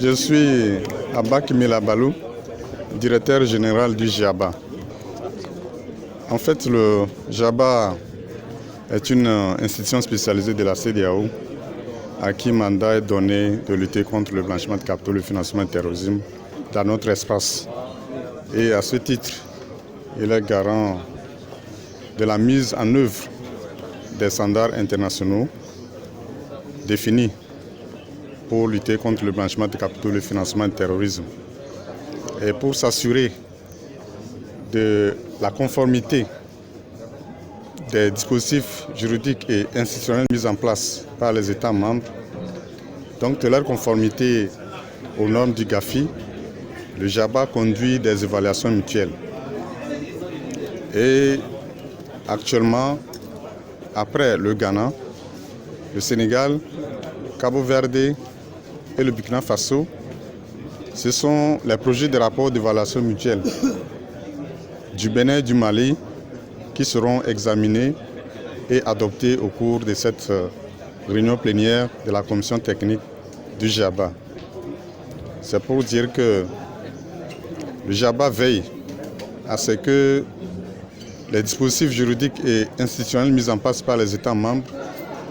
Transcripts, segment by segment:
Je suis Abak Milabalou, directeur général du JABA. En fait, le JABA est une institution spécialisée de la CEDEAO à qui mandat est donné de lutter contre le blanchiment de capitaux, le financement du terrorisme dans notre espace. Et à ce titre, il est garant de la mise en œuvre des standards internationaux définis pour lutter contre le blanchiment de capitaux, le financement du terrorisme. Et pour s'assurer de la conformité des dispositifs juridiques et institutionnels mis en place par les États membres, donc de leur conformité aux normes du GAFI, le JABA conduit des évaluations mutuelles. Et actuellement, après le Ghana, le Sénégal, Cabo Verde et le Burkina Faso, ce sont les projets de rapport d'évaluation mutuelle du Bénin et du Mali qui seront examinés et adoptés au cours de cette réunion plénière de la commission technique du JABA. C'est pour dire que le JABA veille à ce que les dispositifs juridiques et institutionnels mis en place par les États membres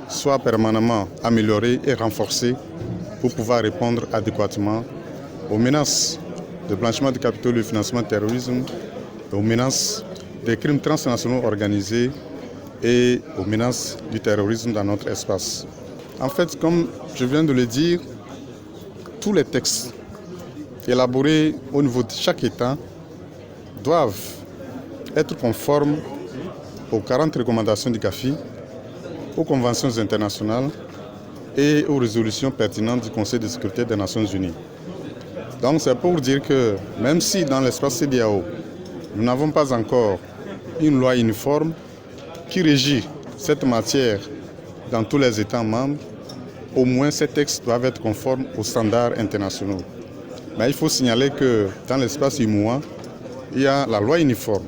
soient permanemment améliorés et renforcés pour pouvoir répondre adéquatement aux menaces de blanchiment de capitaux, le financement du terrorisme, aux menaces des crimes transnationaux organisés et aux menaces du terrorisme dans notre espace. En fait, comme je viens de le dire, tous les textes élaborés au niveau de chaque État doivent être conformes aux 40 recommandations du GAFI, aux conventions internationales et aux résolutions pertinentes du Conseil de sécurité des Nations Unies. Donc c'est pour dire que même si dans l'espace CEDEAO, nous n'avons pas encore une loi uniforme qui régit cette matière dans tous les États membres, au moins ces textes doivent être conformes aux standards internationaux. Mais il faut signaler que dans l'espace UMOA, il y a la loi uniforme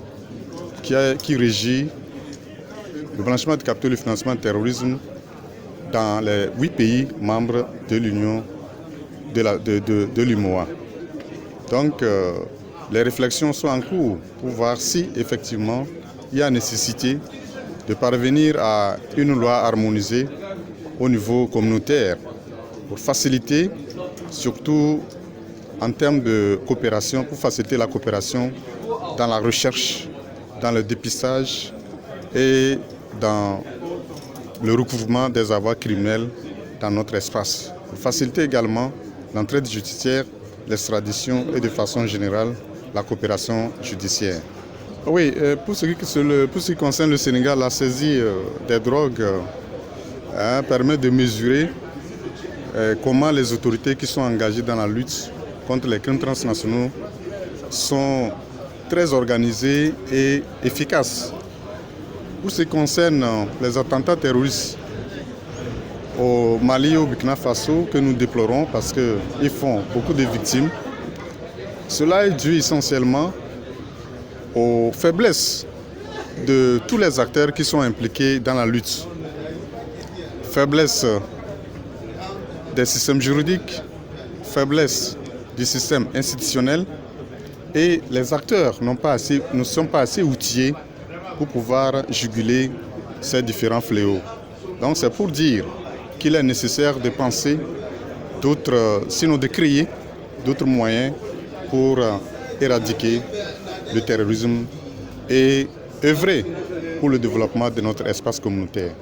qui régit le blanchiment de capitaux et le financement du terrorisme dans les 8 pays membres de l'Union de l'UMOA. Donc, les réflexions sont en cours pour voir si effectivement il y a nécessité de parvenir à une loi harmonisée au niveau communautaire pour faciliter, surtout en termes de coopération, pour faciliter la coopération dans la recherche, dans le dépistage et dans le recouvrement des avoirs criminels dans notre espace. Pour faciliter également l'entraide judiciaire, l'extradition et de façon générale la coopération judiciaire. Oui, pour ce qui concerne le Sénégal, la saisie des drogues permet de mesurer comment les autorités qui sont engagées dans la lutte contre les crimes transnationaux sont très organisées et efficaces. Pour ce qui concerne les attentats terroristes au Mali et au Burkina Faso, que nous déplorons parce qu'ils font beaucoup de victimes, cela est dû essentiellement aux faiblesses de tous les acteurs qui sont impliqués dans la lutte. Faiblesse des systèmes juridiques, faiblesse du système institutionnel, et les acteurs ne sont pas assez outillés pour pouvoir juguler ces différents fléaux. Donc c'est pour dire qu'il est nécessaire de penser sinon de créer d'autres moyens pour éradiquer le terrorisme et œuvrer pour le développement de notre espace communautaire.